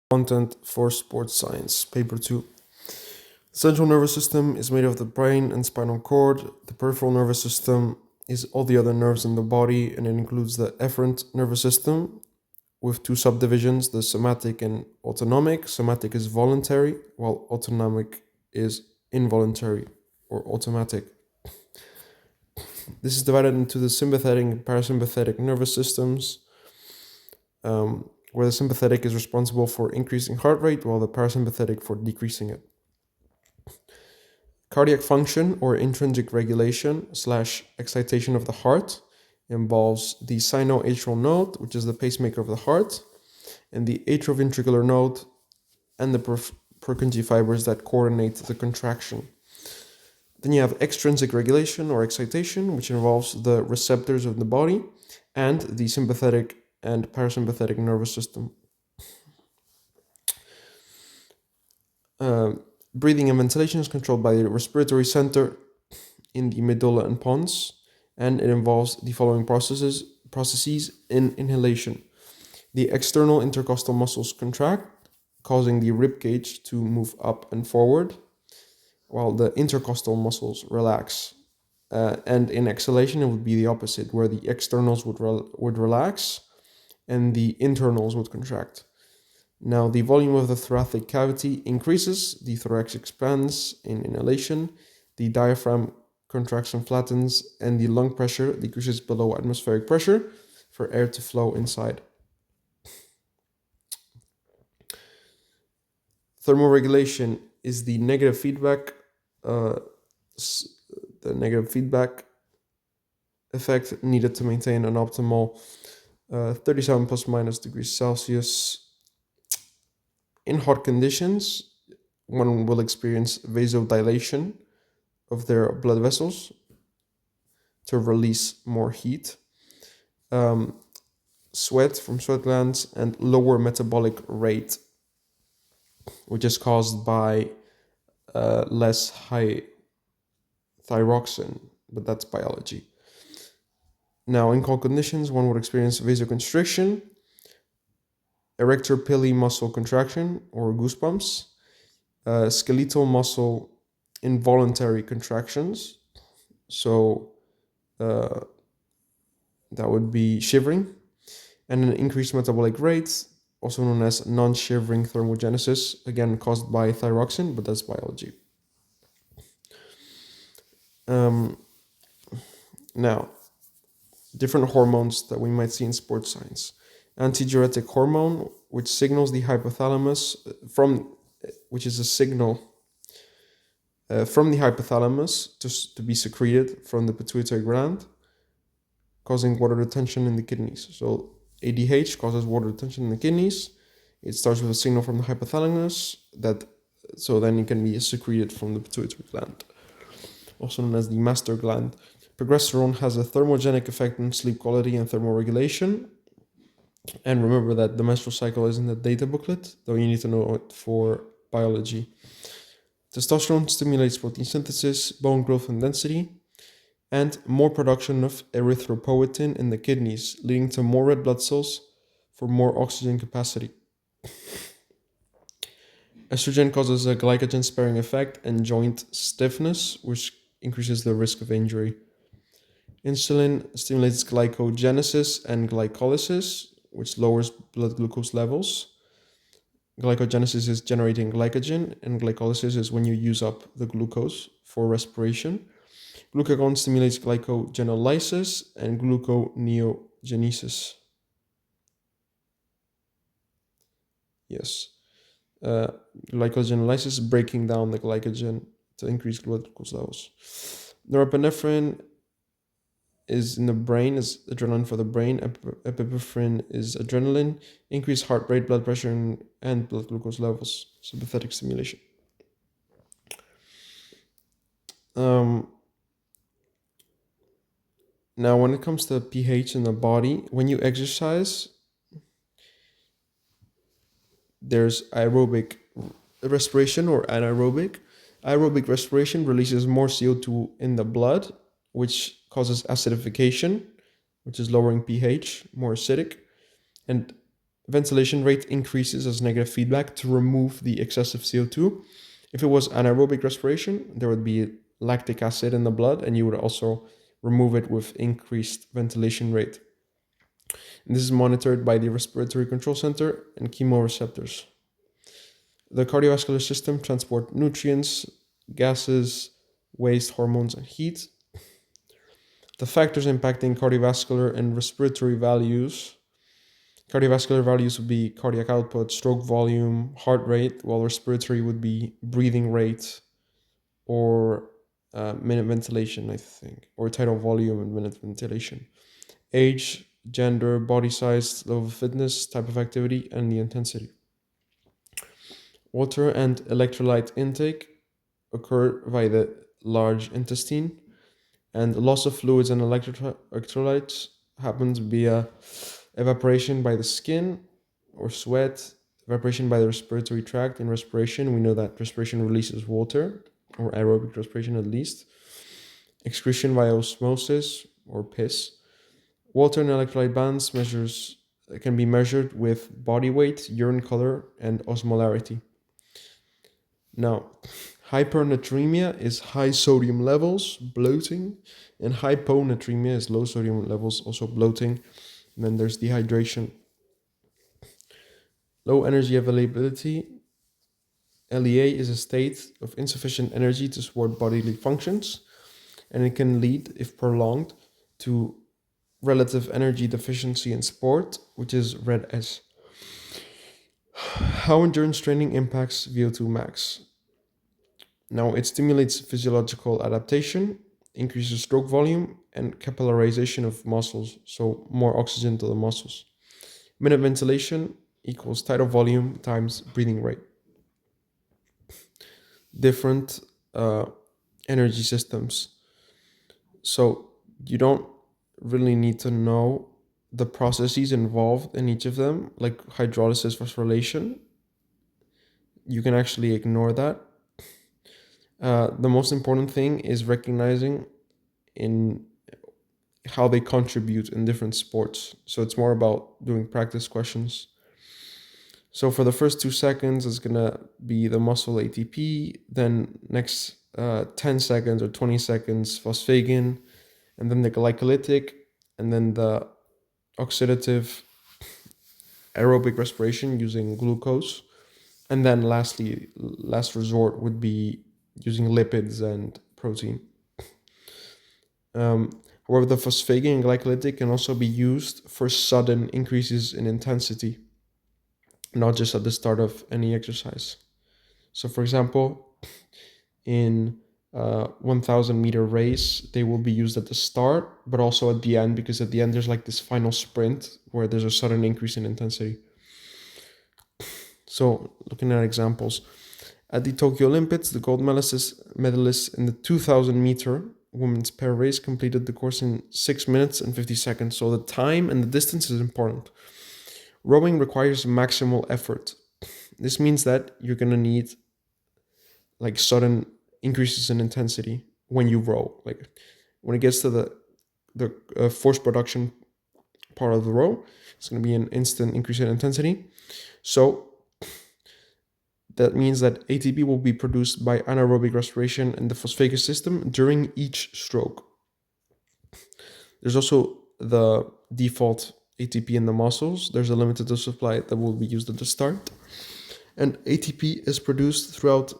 Content for sports science, paper 2. The central nervous system is made of the brain and spinal cord. The peripheral nervous system is all the other nerves in the body, and it includes the efferent nervous system with two subdivisions, the somatic and autonomic. Somatic is voluntary, while autonomic is involuntary or automatic. This is divided into the sympathetic and parasympathetic nervous systems, where the sympathetic is responsible for increasing heart rate, while the parasympathetic for decreasing it. Cardiac function or intrinsic regulation / excitation of the heart involves the sinoatrial node, which is the pacemaker of the heart, and the atrioventricular node and the Purkinje fibers that coordinate the contraction. Then you have extrinsic regulation or excitation, which involves the receptors of the body and the sympathetic and parasympathetic nervous system. Breathing and ventilation is controlled by the respiratory center in the medulla and pons, and it involves the following processes in inhalation. The external intercostal muscles contract, causing the rib cage to move up and forward, while the intercostal muscles relax. And in exhalation, it would be the opposite, where the externals would relax and the internals would contract. Now, the volume of the thoracic cavity increases, the thorax expands in inhalation, the diaphragm contracts and flattens, and the lung pressure decreases below atmospheric pressure for air to flow inside. Thermoregulation is the negative feedback effect needed to maintain an optimal 37 plus minus degrees Celsius. In hot conditions, one will experience vasodilation of their blood vessels to release more heat, sweat from sweat glands, and lower metabolic rate, which is caused by less high thyroxine, but that's biology. Now, in cold conditions, one would experience vasoconstriction, erector pili muscle contraction or goosebumps, skeletal muscle involuntary contractions, so that would be shivering, and an increased metabolic rate, also known as non-shivering thermogenesis, again caused by thyroxine, but that's biology. Now, different hormones that we might see in sports science. Antidiuretic hormone, which signals the hypothalamus which is a signal from the hypothalamus to be secreted from the pituitary gland, causing water retention in the kidneys. So ADH causes water retention in the kidneys. It starts with a signal from the hypothalamus so then it can be secreted from the pituitary gland, also known as the master gland. Progesterone has a thermogenic effect on sleep quality and thermoregulation. And remember that the menstrual cycle is in the data booklet, though you need to know it for biology. Testosterone stimulates protein synthesis, bone growth and density, and more production of erythropoietin in the kidneys, leading to more red blood cells for more oxygen capacity. Estrogen causes a glycogen-sparing effect and joint stiffness, which increases the risk of injury. Insulin stimulates glycogenesis and glycolysis, which lowers blood glucose levels. Glycogenesis is generating glycogen, and glycolysis is when you use up the glucose for respiration. Glucagon stimulates glycogenolysis and gluconeogenesis. Yes. Glycogenolysis, breaking down the glycogen to increase blood glucose levels. Norepinephrine is in the brain, is adrenaline for the brain. Epinephrine is adrenaline. Increased heart rate, blood pressure, and blood glucose levels. Sympathetic stimulation. Now, when it comes to pH in the body, when you exercise, there's aerobic respiration or anaerobic. Aerobic respiration releases more CO2 in the blood, which causes acidification, which is lowering pH, more acidic. And ventilation rate increases as negative feedback to remove the excessive CO2. If it was anaerobic respiration, there would be lactic acid in the blood, and you would also remove it with increased ventilation rate. And this is monitored by the respiratory control center and chemoreceptors. The cardiovascular system transports nutrients, gases, waste, hormones, and heat. The factors impacting cardiovascular and respiratory values. Cardiovascular values would be cardiac output, stroke volume, heart rate, while respiratory would be breathing rate or minute ventilation, I think, or tidal volume and minute ventilation. Age, gender, body size, level of fitness, type of activity, and the intensity. Water and electrolyte intake occur via the large intestine, and loss of fluids and electrolytes happens via evaporation by the skin or sweat, evaporation by the respiratory tract. In respiration, we know that respiration releases water, or aerobic respiration at least. Excretion via osmosis or piss. Water and electrolyte balance can be measured with body weight, urine color, and osmolarity. Now, hypernatremia is high sodium levels, bloating, and hyponatremia is low sodium levels, also bloating. And then there's dehydration. Low energy availability. LEA is a state of insufficient energy to support bodily functions, and it can lead, if prolonged, to relative energy deficiency in sport, which is read as. How endurance training impacts VO2 max. Now, it stimulates physiological adaptation, increases stroke volume, and capillarization of muscles, so more oxygen to the muscles. Minute ventilation equals tidal volume times breathing rate. Different energy systems. So you don't really need to know the processes involved in each of them, like hydrolysis, phosphorylation. You can actually ignore that. The most important thing is recognizing in how they contribute in different sports. So it's more about doing practice questions. So for the first 2 seconds, it's gonna be the muscle ATP. Then next 10 seconds or 20 seconds, phosphagen, and then the glycolytic, and then the oxidative aerobic respiration using glucose. And then lastly, last resort would be using lipids and protein. However, the phosphagen and glycolytic can also be used for sudden increases in intensity, not just at the start of any exercise. So for example, in 1,000 meter race, they will be used at the start, but also at the end, because at the end there's like this final sprint where there's a sudden increase in intensity. So looking at examples, at the Tokyo Olympics, the gold medalists in the 2,000 meter women's pair race completed the course in 6 minutes and 50 seconds. So the time and the distance is important. Rowing requires maximal effort. This means that you're going to need like sudden increases in intensity when you row. Like when it gets to the force production part of the row, it's going to be an instant increase in intensity. So that means that ATP will be produced by anaerobic respiration in the phosphagus system during each stroke. There's also the default ATP in the muscles. There's a limited dose supply that will be used at the start. And ATP is produced throughout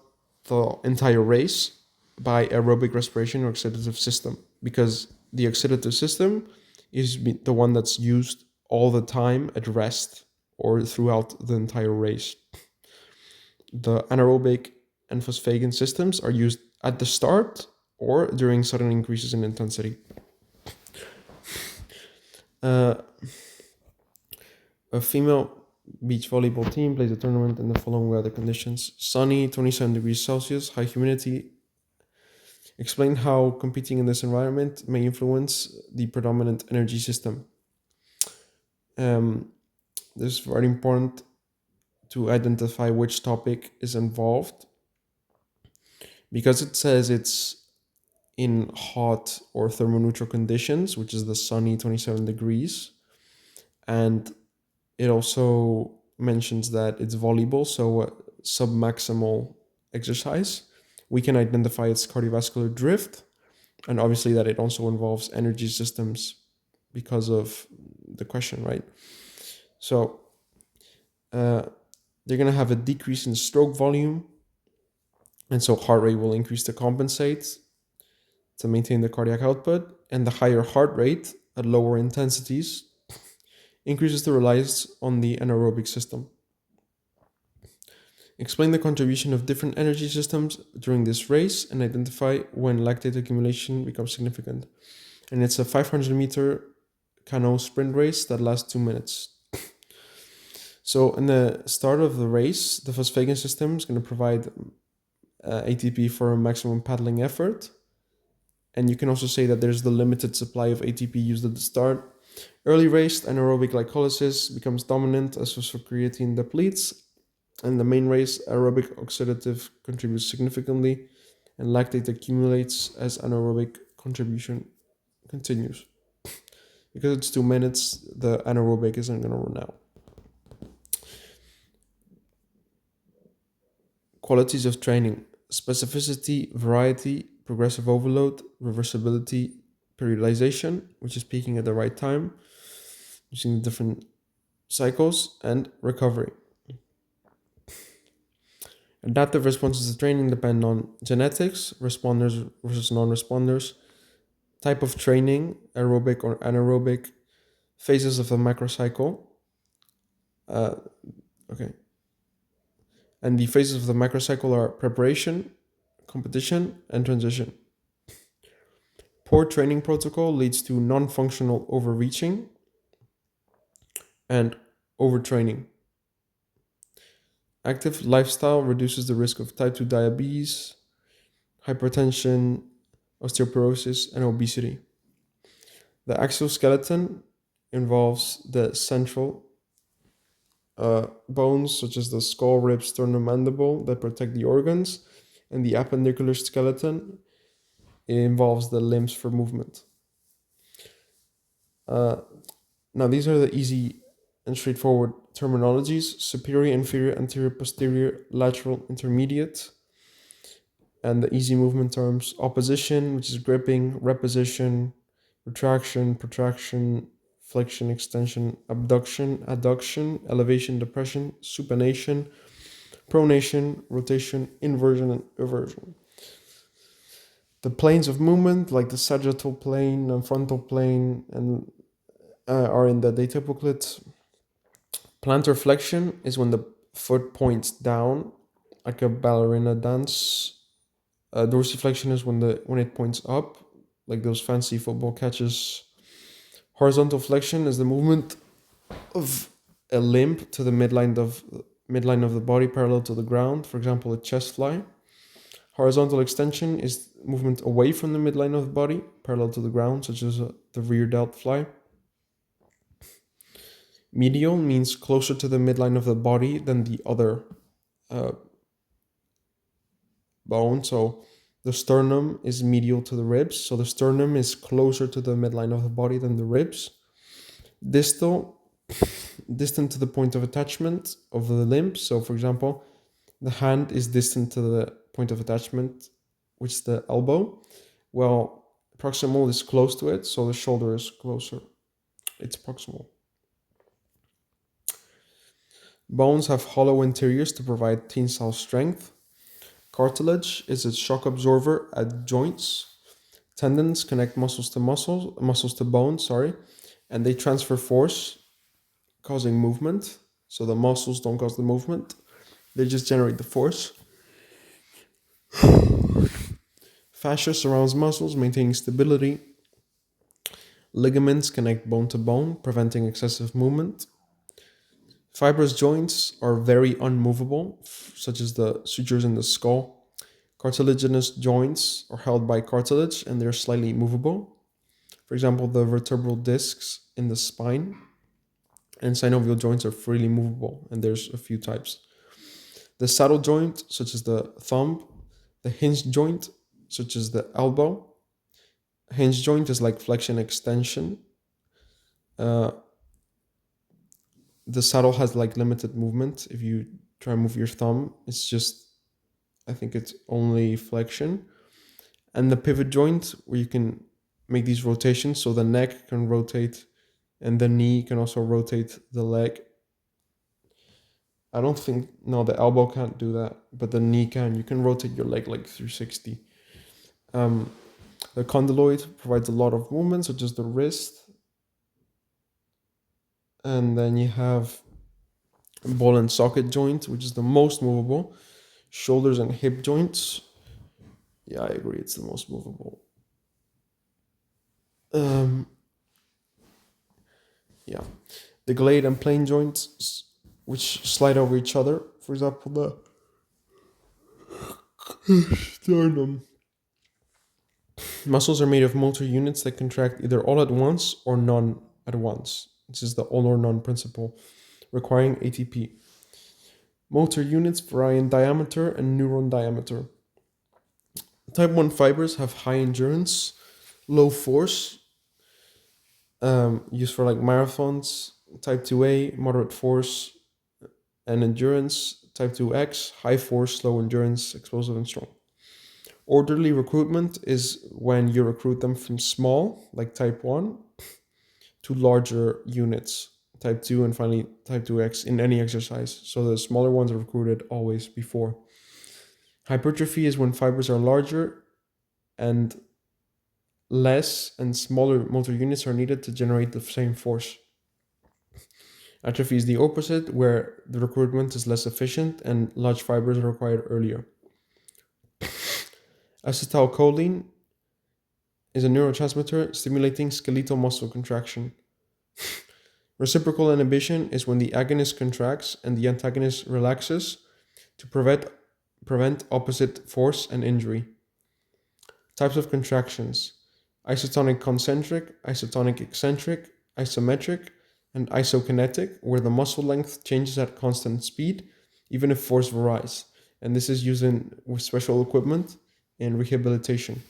the entire race by aerobic respiration or oxidative system, because the oxidative system is the one that's used all the time at rest or throughout the entire race. The anaerobic and phosphagen systems are used at the start or during sudden increases in intensity. A female beach volleyball team plays a tournament in the following weather conditions: sunny, 27 degrees Celsius, high humidity. Explain how competing in this environment may influence the predominant energy system. This is very important to identify which topic is involved, because it says it's in hot or thermoneutral conditions, which is the sunny 27 degrees, and It also mentions that it's volleyball, so submaximal exercise. We can identify its cardiovascular drift, and obviously that it also involves energy systems because of the question, right? So they're going to have a decrease in stroke volume, and so heart rate will increase to compensate to maintain the cardiac output, and the higher heart rate at lower intensities increases the reliance on the anaerobic system. Explain the contribution of different energy systems during this race and identify when lactate accumulation becomes significant. And it's a 500-meter canoe sprint race that lasts 2 minutes. So in the start of the race, the Volkswagen system is going to provide ATP for a maximum paddling effort. And you can also say that there's the limited supply of ATP used at the start. Early race, anaerobic glycolysis becomes dominant as phosphocreatine depletes. And the main race, aerobic oxidative contributes significantly, and lactate accumulates as anaerobic contribution continues. Because it's 2 minutes, the anaerobic isn't going to run out. Qualities of training: specificity, variety, progressive overload, reversibility, periodization, which is peaking at the right time, using the different cycles, and recovery. Adaptive responses to training depend on genetics, responders versus non-responders, type of training, aerobic or anaerobic, phases of the macrocycle. Okay. And the phases of the macrocycle are preparation, competition, and transition. Poor training protocol leads to non-functional overreaching and overtraining. Active lifestyle reduces the risk of type 2 diabetes, hypertension, osteoporosis, and obesity. The exoskeleton involves the central bones, such as the skull, ribs, sternum, mandible, that protect the organs, and the appendicular skeleton involves the limbs for movement. Now, these are the easy and straightforward terminologies: superior, inferior, anterior, posterior, lateral, intermediate. And the easy movement terms: opposition, which is gripping, reposition, retraction, protraction, flexion, extension, abduction, adduction, elevation, depression, supination, pronation, rotation, inversion, and eversion. The planes of movement, like the sagittal plane and frontal plane, and are in the data booklet. Plantar flexion is when the foot points down, like a ballerina dance. Dorsiflexion is when it points up, like those fancy football catches. Horizontal flexion is the movement of a limb to the midline of the body parallel to the ground, for example, a chest fly. Horizontal extension is movement away from the midline of the body parallel to the ground, such as the rear delt fly. Medial means closer to the midline of the body than the other bone. So the sternum is medial to the ribs. So the sternum is closer to the midline of the body than the ribs. Distal, distant to the point of attachment of the limb. So for example, the hand is distant to the point of attachment, which is the elbow. Well, proximal is close to it, so the shoulder is closer. It's proximal. Bones have hollow interiors to provide tensile strength. Cartilage is a shock absorber at joints. Tendons connect muscles to bones, and they transfer force, causing movement. So the muscles don't cause the movement, they just generate the force. Fascia surrounds muscles, maintaining stability. Ligaments connect bone to bone, preventing excessive movement. Fibrous joints are very unmovable, such as the sutures in the skull. Cartilaginous joints are held by cartilage and they're slightly movable. For example, the vertebral discs in the spine. And synovial joints are freely movable, and there's a few types. The saddle joint, such as the thumb. The hinge joint, such as the elbow. Hinge joint is like flexion extension. the saddle has like limited movement. If you try and move your thumb, it's just, I think it's only flexion. And the pivot joint, where you can make these rotations, so the neck can rotate and the knee can also rotate the leg. I don't think, no, the elbow can't do that, but the knee can. You can rotate your leg like 360. The condyloid provides a lot of movement, such as the wrist. And then you have ball and socket joint, which is the most movable. Shoulders and hip joints. Yeah, I agree, it's the most movable. Yeah. The glade and plane joints, which slide over each other. For example, the sternum. Muscles are made of motor units that contract either all at once or none at once. This is the all or none principle, requiring ATP. Motor units vary in diameter and neuron diameter. Type 1 fibers have high endurance, low force, used for like marathons. Type 2A, moderate force and endurance. Type 2X, high force, low endurance, explosive and strong. Orderly recruitment is when you recruit them from small, like type 1, to larger units, type 2, and finally type 2X in any exercise. So the smaller ones are recruited always before. Hypertrophy is when fibers are larger and less and smaller motor units are needed to generate the same force. Atrophy is the opposite, where the recruitment is less efficient and large fibers are required earlier. Acetylcholine is a neurotransmitter stimulating skeletal muscle contraction. Reciprocal inhibition is when the agonist contracts and the antagonist relaxes to prevent opposite force and injury. Types of contractions: isotonic concentric, isotonic eccentric, isometric, and isokinetic, where the muscle length changes at constant speed, even if force varies. And this is used with special equipment in rehabilitation.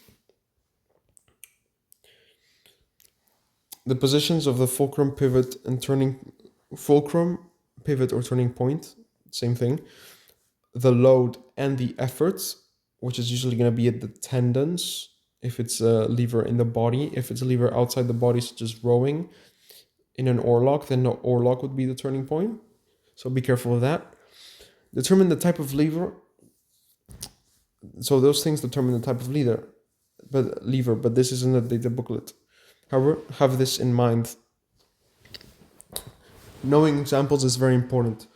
The positions of the fulcrum, pivot, and turning fulcrum, pivot, or turning point, same thing. The load and the effort, which is usually going to be at the tendons, if it's a lever in the body. If it's a lever outside the body, such as rowing in an oarlock, then the oarlock would be the turning point. So be careful of that. Determine the type of lever. So those things determine the type of lever, but this is in the data booklet. However, have this in mind. Knowing examples is very important.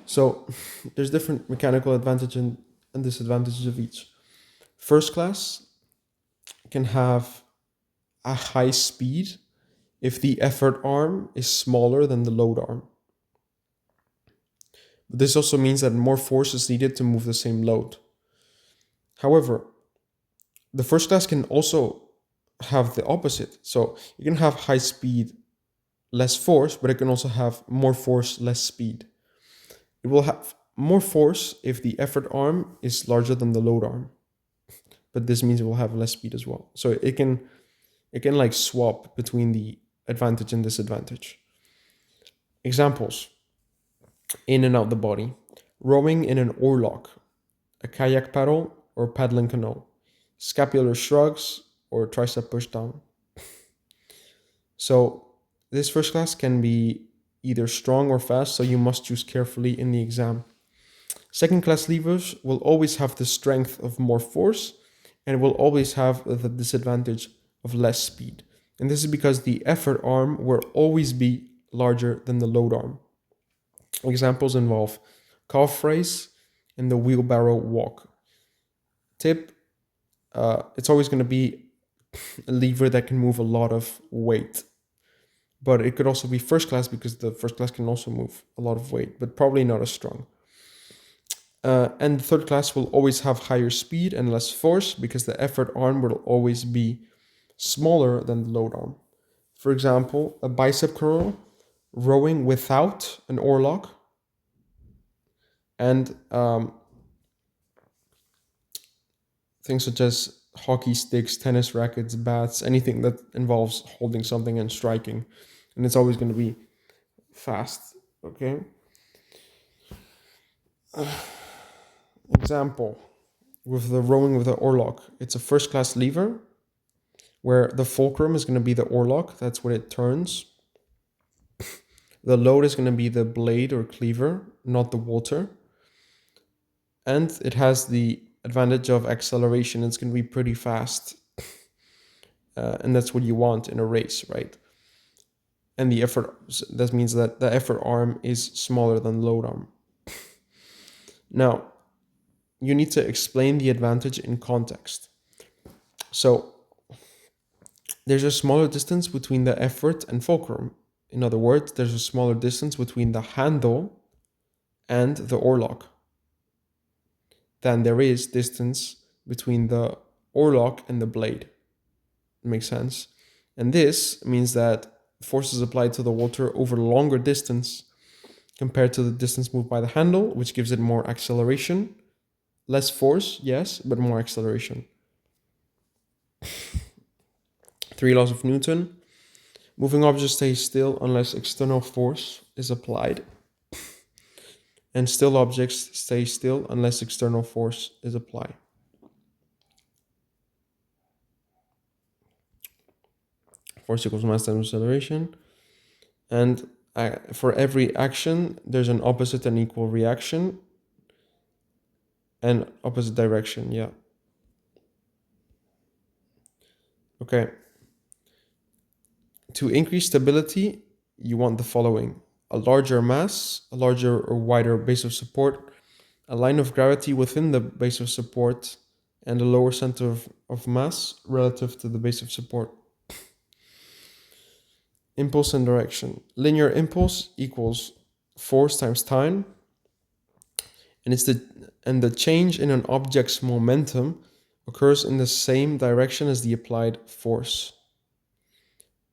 So there's different mechanical advantages and disadvantages of each. First class can have a high speed if the effort arm is smaller than the load arm. But this also means that more force is needed to move the same load. However, the first class can also have the opposite. So you can have high speed, less force, but it can also have more force, less speed. It will have more force if the effort arm is larger than the load arm, but this means it will have less speed as well. So it can like swap between the advantage and disadvantage. Examples: in and out the body, rowing in an oarlock, a kayak paddle or paddling canoe, scapular shrugs or tricep push down. So this first class can be either strong or fast, so you must choose carefully in the exam. Second class levers will always have the strength of more force and will always have the disadvantage of less speed. And this is because the effort arm will always be larger than the load arm. Examples involve calf raise and the wheelbarrow walk. Tip: it's always going to be a lever that can move a lot of weight. But it could also be first class because the first class can also move a lot of weight, but probably not as strong. And the third class will always have higher speed and less force because the effort arm will always be smaller than the load arm. For example, a bicep curl, rowing without an oarlock, and things such as hockey sticks, tennis rackets, bats, anything that involves holding something and striking. And it's always going to be fast Okay. Example with the rowing with the oarlock. It's a first class lever where the fulcrum is going to be the oarlock. That's what it turns. The load is going to be the blade or cleaver, not the water. And it has the advantage of acceleration. It's going to be pretty fast. And that's what you want in a race, right? And the effort, that means that the effort arm is smaller than the load arm. Now, you need to explain the advantage in context. So, there's a smaller distance between the effort and fulcrum. In other words, there's a smaller distance between the handle and the oarlock than there is distance between the oarlock and the blade. Makes sense? And this means that force is applied to the water over longer distance compared to the distance moved by the handle, which gives it more acceleration. Less force, yes, but more acceleration. 3 laws of Newton. Moving objects stay still unless external force is applied. And still objects stay still unless external force is applied. Force equals mass times acceleration. And for every action, there's an opposite and equal reaction. And opposite direction, yeah. Okay. To increase stability, you want the following: a larger mass, a larger or wider base of support, a line of gravity within the base of support, and a lower center of mass relative to the base of support. Impulse and direction. Linear impulse equals force times time, and the change in an object's momentum occurs in the same direction as the applied force.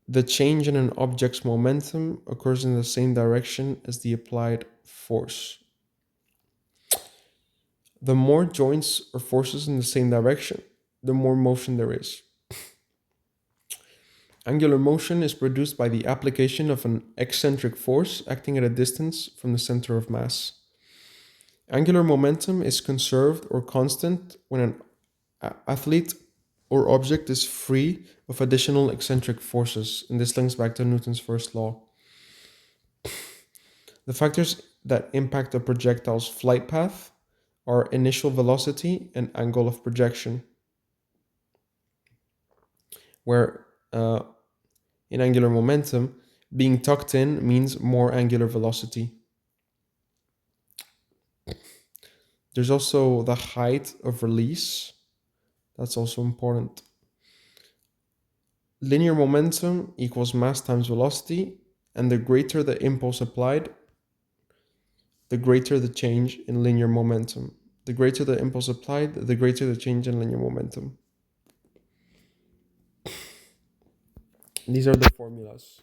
The change in an object's momentum occurs in the same direction as the applied force. The more joints or forces in the same direction, the more motion there is. Angular motion is produced by the application of an eccentric force acting at a distance from the center of mass. Angular momentum is conserved or constant when an athlete or object is free of additional eccentric forces, and this links back to Newton's first law. The factors that impact a projectile's flight path are initial velocity and angle of projection, where in angular momentum, being tucked in means more angular velocity. There's also the height of release. That's also important. Linear momentum equals mass times velocity, and the greater the impulse applied, the greater the change in linear momentum. The greater the impulse applied, the greater the change in linear momentum. These are the formulas.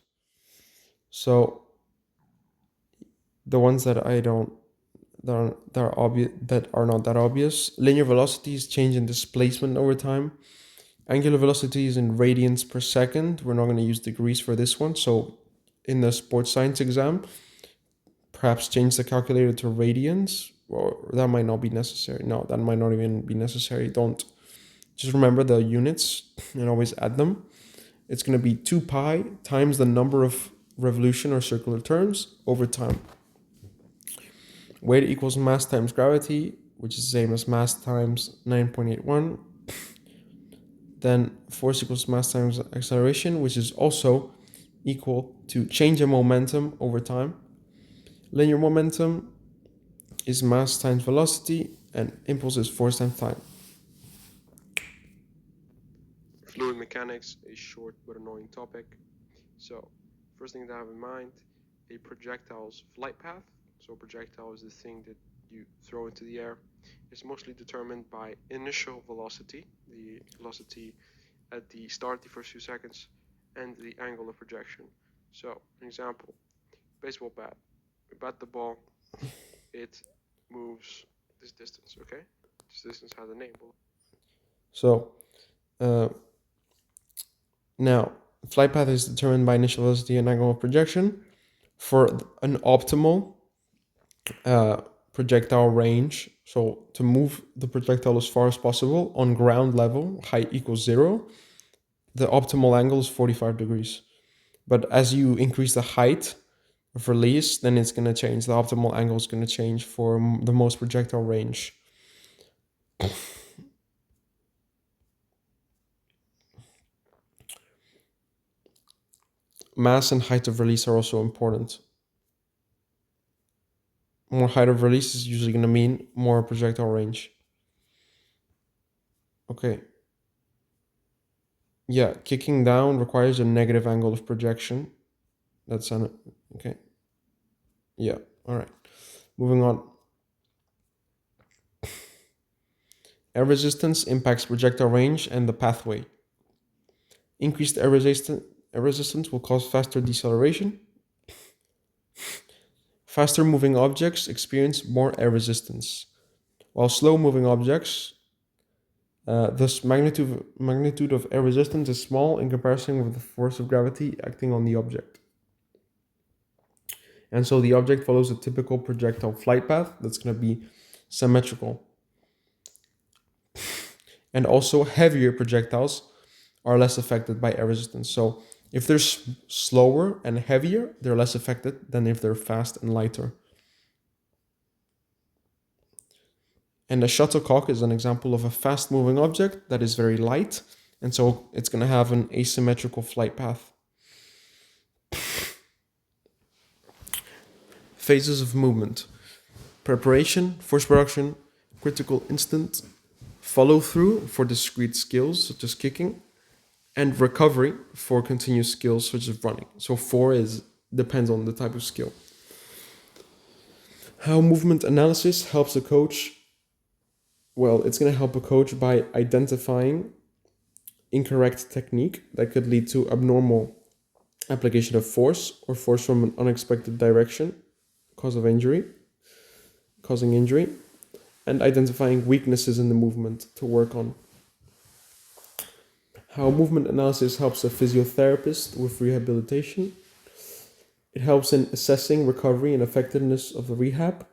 So the ones that I don't that are not that obvious. Linear velocity is change in displacement over time. Angular velocity is in radians per second. We're not going to use degrees for this one. So in the sports science exam, perhaps change the calculator to radians, or that might not be necessary. No, that might not even be necessary. Don't. Just remember the units and always add them. It's going to be 2 pi times the number of revolution or circular turns over time. Weight equals mass times gravity, which is the same as mass times 9.81. Then force equals mass times acceleration, which is also equal to change in momentum over time. Linear momentum is mass times velocity, and impulse is force times time. Fluid mechanics, a short but annoying topic. So, first thing to have in mind, a projectile's flight path. So a projectile is the thing that you throw into the air. It's mostly determined by initial velocity, the velocity at the start, the first few seconds, and the angle of projection. So, an example, baseball bat. We bat the ball, it moves this distance, okay? This distance has a name. So, now, flight path is determined by initial velocity and angle of projection. for an optimal projectile range, so to move the projectile as far as possible on ground level, height equals 0, the optimal angle is 45 degrees. But as you increase the height of release, then it's going to change. The optimal angle is going to change for the most projectile range. Mass and height of release are also important. More height of release is usually going to mean more projectile range. Okay. Yeah, kicking down requires a negative angle of projection. That's okay. Yeah, all right. Moving on. Air resistance impacts projectile range and the pathway. Increased air resistance will cause faster deceleration. Faster moving objects experience more air resistance, while slow moving objects, thus magnitude of air resistance is small in comparison with the force of gravity acting on the object. And so the object follows a typical projectile flight path that's going to be symmetrical. And also heavier projectiles are less affected by air resistance. So if they're slower and heavier, they're less affected than if they're fast and lighter. And a shuttlecock is an example of a fast-moving object that is very light, and so it's going to have an asymmetrical flight path. Phases of movement: preparation, force production, critical instant, follow-through for discrete skills such as kicking, and recovery for continuous skills such as running. So 4 depends on the type of skill. How movement analysis helps a coach? Well, it's going to help a coach by identifying incorrect technique that could lead to abnormal application of force or force from an unexpected direction, causing injury, and identifying weaknesses in the movement to work on. How movement analysis helps a physiotherapist with rehabilitation. It helps in assessing recovery and effectiveness of the rehab,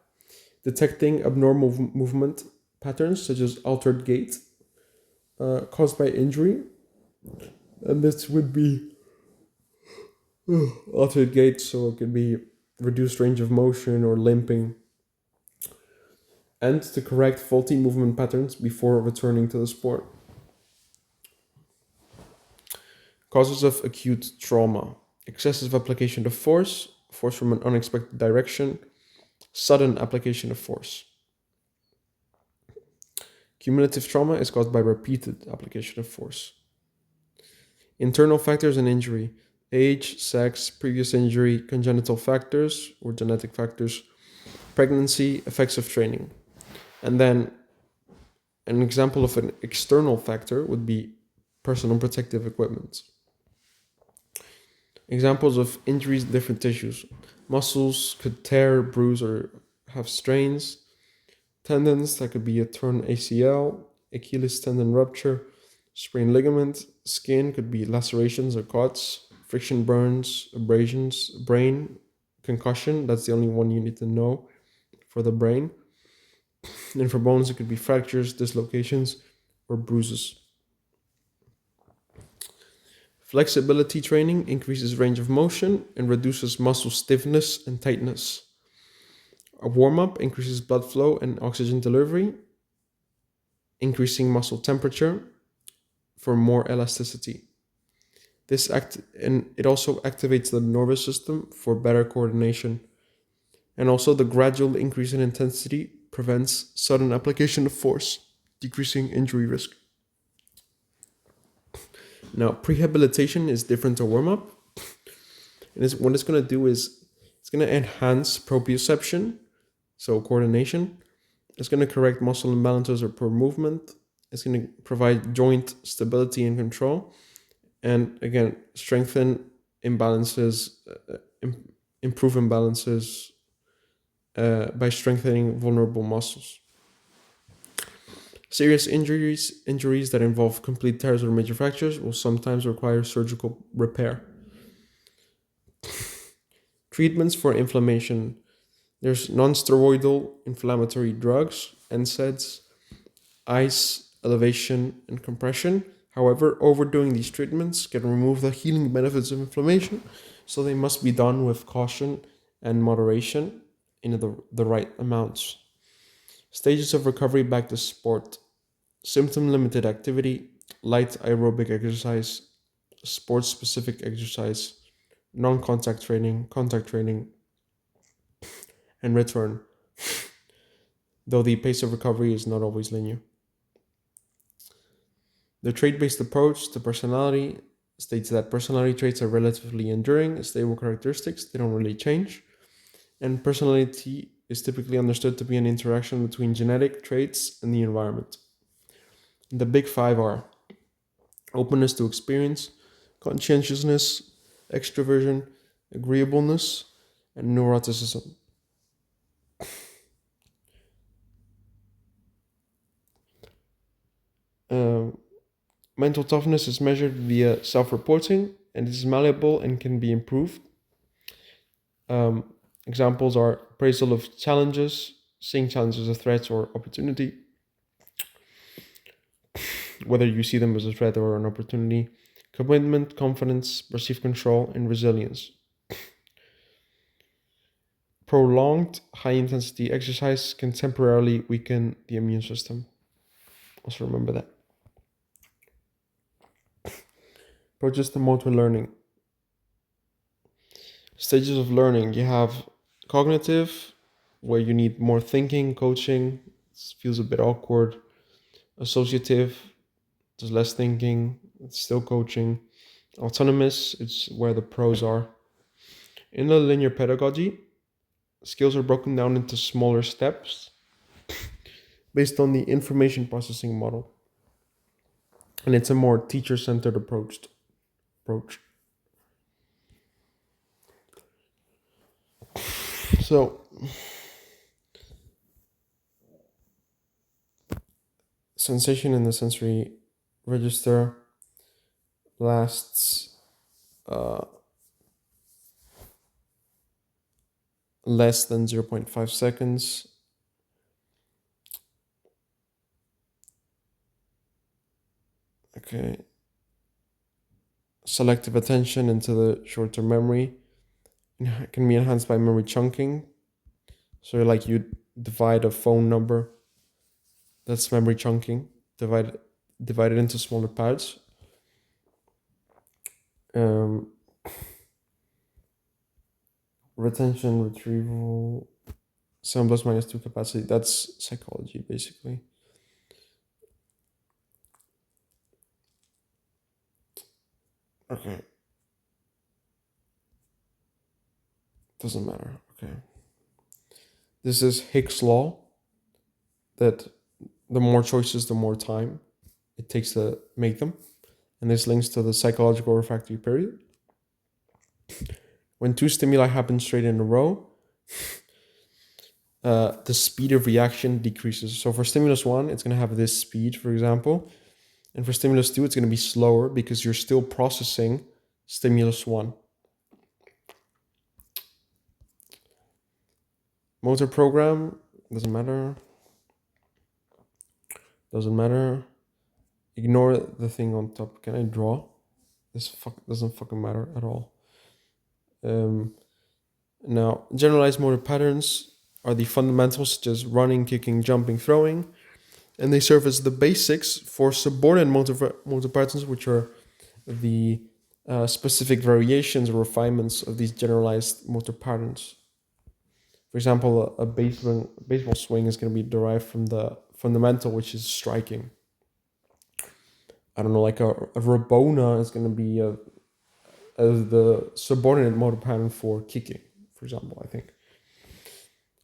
detecting abnormal movement patterns such as altered gait caused by injury. And this would be altered gait, so it could be reduced range of motion or limping. And to correct faulty movement patterns before returning to the sport. Causes of acute trauma: excessive application of force, force from an unexpected direction, sudden application of force. Cumulative trauma is caused by repeated application of force. Internal factors and injury: age, sex, previous injury, congenital factors or genetic factors, pregnancy, effects of training. And then an example of an external factor would be personal protective equipment. Examples of injuries in different tissues: muscles could tear, bruise, or have strains. Tendons, that could be a torn ACL, Achilles tendon rupture, sprained ligament. Skin could be lacerations or cuts, friction burns, abrasions. Brain, concussion, that's the only one you need to know for the brain. And for bones, it could be fractures, dislocations, or bruises. Flexibility training increases range of motion and reduces muscle stiffness and tightness. A warm-up increases blood flow and oxygen delivery, increasing muscle temperature for more elasticity. It also activates the nervous system for better coordination. And also the gradual increase in intensity prevents sudden application of force, decreasing injury risk. Now, prehabilitation is different to warm-up. And what it's going to do is it's going to enhance proprioception, so coordination. It's going to correct muscle imbalances or poor movement. It's going to provide joint stability and control. And again, strengthen imbalances, improve imbalances by strengthening vulnerable muscles. Serious injuries that involve complete tears or major fractures will sometimes require surgical repair. Treatments for inflammation. There's non-steroidal inflammatory drugs, NSAIDs, ice, elevation, and compression. However, overdoing these treatments can remove the healing benefits of inflammation, so they must be done with caution and moderation in the right amounts. Stages of recovery back to sport. Symptom limited activity, light aerobic exercise, sports specific exercise, non contact training, and return, though the pace of recovery is not always linear. The trait based approach to personality states that personality traits are relatively enduring, stable characteristics, they don't really change, and personality is typically understood to be an interaction between genetic traits and the environment. The big five are openness to experience, conscientiousness, extroversion, agreeableness, and neuroticism. Um, Mental toughness is measured via self-reporting and is malleable and can be improved. Um, Examples are appraisal of challenges, seeing challenges as a threat or opportunity, whether you see them as a threat or an opportunity, commitment, confidence, perceived control, and resilience. Prolonged high intensity exercise can temporarily weaken the immune system. Also remember that. Approaches to motor learning. Stages of learning. You have cognitive, where you need more thinking, coaching. It feels a bit awkward. Associative, there's less thinking, it's still coaching. Autonomous, it's where the pros are. In the linear pedagogy, skills are broken down into smaller steps based on the information processing model. And it's a more teacher-centered approach. So, sensation in the sensory register lasts less than 0.5 seconds. Okay. Selective attention into the short-term memory can be enhanced by memory chunking. So like you divide a phone number, that's memory chunking, divide it into smaller parts. Retention, retrieval, 7 plus minus 2 capacity, that's psychology basically. Okay. Doesn't matter. Okay. This is Hicks' law, that the more choices, the more time it takes to make them. And this links to the psychological refractory period. When two stimuli happen straight in a row, the speed of reaction decreases. So for stimulus 1, it's going to have this speed, for example. And for stimulus 2, it's going to be slower because you're still processing stimulus 1. Motor program, doesn't matter. Ignore the thing on top. Can I draw? This doesn't fucking matter at all. Now, generalized motor patterns are the fundamentals such as running, kicking, jumping, throwing, and they serve as the basics for subordinate motor patterns, which are the specific variations or refinements of these generalized motor patterns. For example, a baseball swing is going to be derived from the fundamental, which is striking. I don't know, like a Rabona is going to be the subordinate motor pattern for kicking, for example, I think.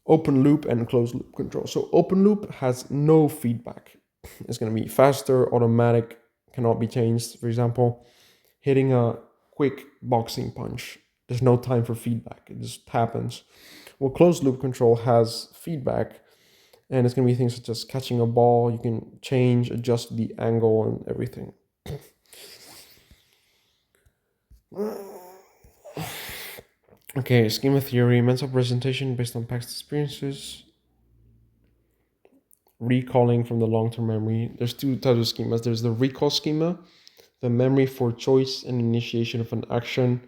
Open loop and closed loop control. So open loop has no feedback. It's going to be faster, automatic, cannot be changed. For example, hitting a quick boxing punch. There's no time for feedback. It just happens. Well, closed loop control has feedback, and it's going to be things such as catching a ball. You can change, adjust the angle and everything. Okay, schema theory, mental presentation based on past experiences, recalling from the long-term memory. There's two types of schemas. There's the recall schema, the memory for choice and initiation of an action,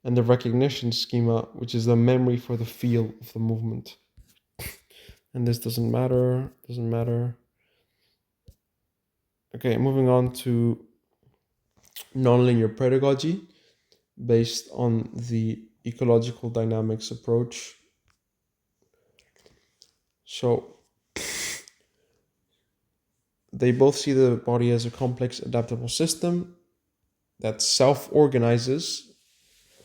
and the recognition schema, which is the memory for the feel of the movement. And this doesn't matter. Okay, moving on to nonlinear pedagogy based on the ecological dynamics approach. So they both see the body as a complex adaptable system that self-organizes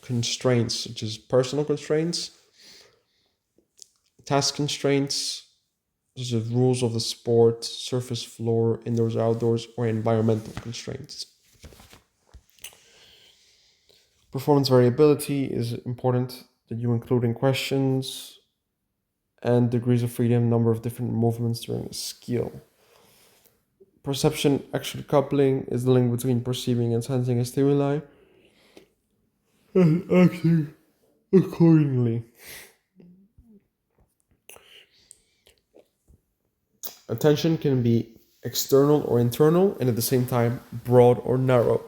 constraints such as personal constraints, task constraints such as rules of the sport, surface floor, indoors, outdoors, or environmental constraints. Performance variability is important that you include in questions, and degrees of freedom, number of different movements during a skill. Perception action coupling is the link between perceiving and sensing a stimuli and acting accordingly. Attention can be external or internal, and at the same time, broad or narrow.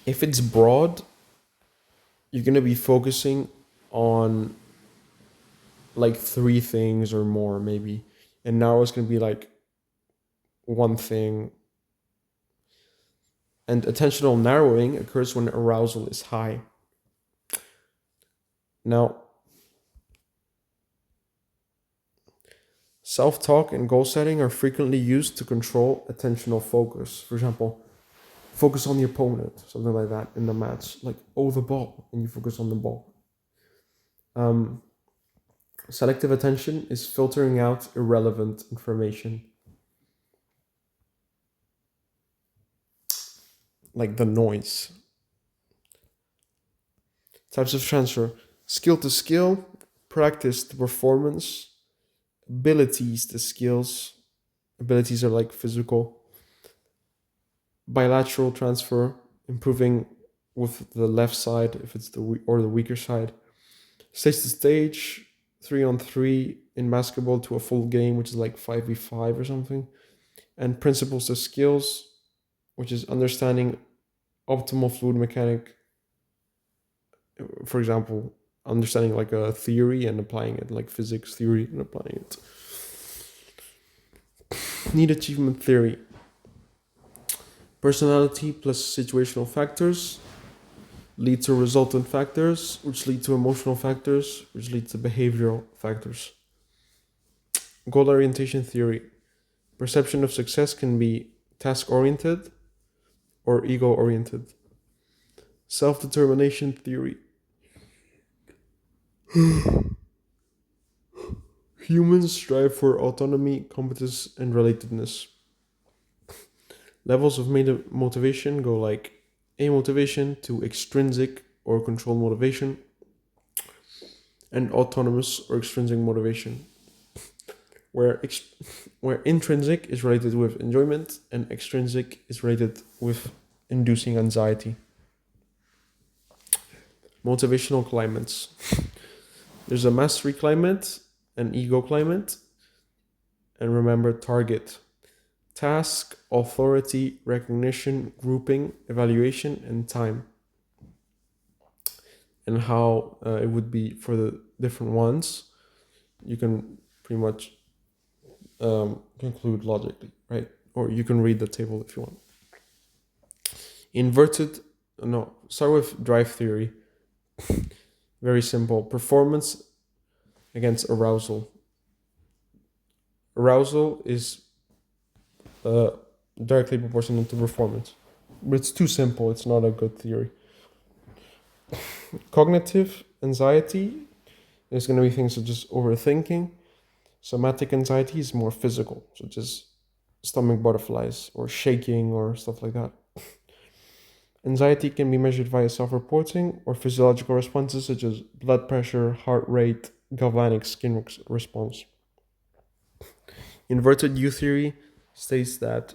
If it's broad, you're going to be focusing on like three things or more, maybe. And narrow is going to be like one thing. And attentional narrowing occurs when arousal is high. Now, self-talk and goal setting are frequently used to control attentional focus. For example, focus on the opponent, something like that in the match. Like, oh, the ball, and you focus on the ball. Selective attention is filtering out irrelevant information, like the noise. Types of transfer: skill to skill, practice to performance, abilities to skills. Abilities are like physical. Bilateral transfer, improving with the left side if it's the weaker side. Stage to stage, 3-on-3 in basketball to a full game, which is like 5v5 or something. And principles to skills, which is understanding optimal fluid mechanic. For example, understanding like a theory and applying it, like physics theory and applying it. Need achievement theory: personality plus situational factors lead to resultant factors, which lead to emotional factors, which lead to behavioral factors. Goal orientation theory: perception of success can be task oriented or ego oriented. Self-determination theory: humans strive for autonomy, competence, and relatedness. Levels of motivation go like A motivation to extrinsic or controlled motivation, and autonomous or extrinsic motivation, where intrinsic is related with enjoyment and extrinsic is related with inducing anxiety. Motivational climates: there's a mastery climate, an ego climate, and remember target, task, authority, recognition, grouping, evaluation, and time. And how it would be for the different ones, you can pretty much conclude logically, right? Or you can read the table if you want. Start with drive theory. Very simple. Performance against arousal. Arousal is directly proportional to performance. But it's too simple. It's not a good theory. Cognitive anxiety is going to be things such as overthinking. Somatic anxiety is more physical, such as stomach butterflies or shaking or stuff like that. Anxiety can be measured via self-reporting or physiological responses such as blood pressure, heart rate, galvanic skin response. Inverted U theory states that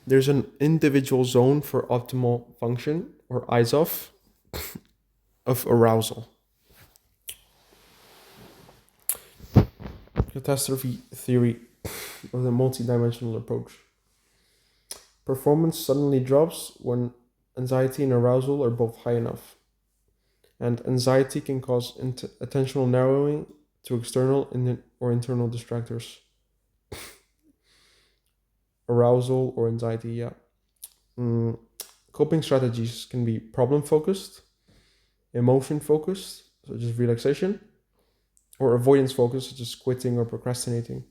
there's an individual zone for optimal function or eyes off of arousal. Catastrophe theory of the multidimensional approach. Performance suddenly drops when anxiety and arousal are both high enough. And anxiety can cause attentional narrowing to external or internal distractors. Arousal or anxiety, yeah. Coping strategies can be problem focused, emotion focused, such as relaxation, or avoidance focused, such as quitting or procrastinating.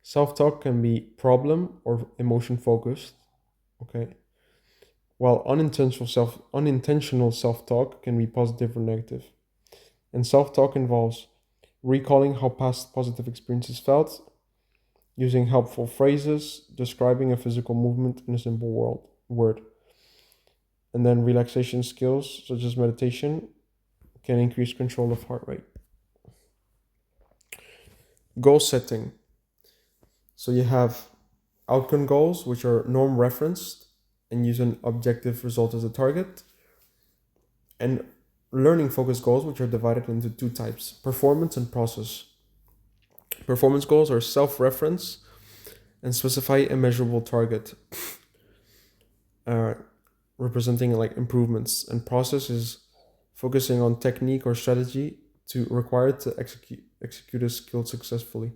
Self-talk can be problem or emotion focused, okay? While unintentional self-talk can be positive or negative. And self-talk involves recalling how past positive experiences felt, using helpful phrases, describing a physical movement in a simple word. And then relaxation skills, such as meditation, can increase control of heart rate. Goal setting. So you have outcome goals, which are norm referenced and use an objective result as a target. And learning focused goals, which are divided into two types: performance and process. Performance goals are self reference and specify a measurable target, representing like improvements. And process is focusing on technique or strategy to require to execute a skill successfully.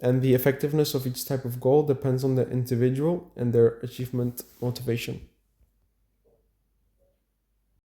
And the effectiveness of each type of goal depends on the individual and their achievement motivation.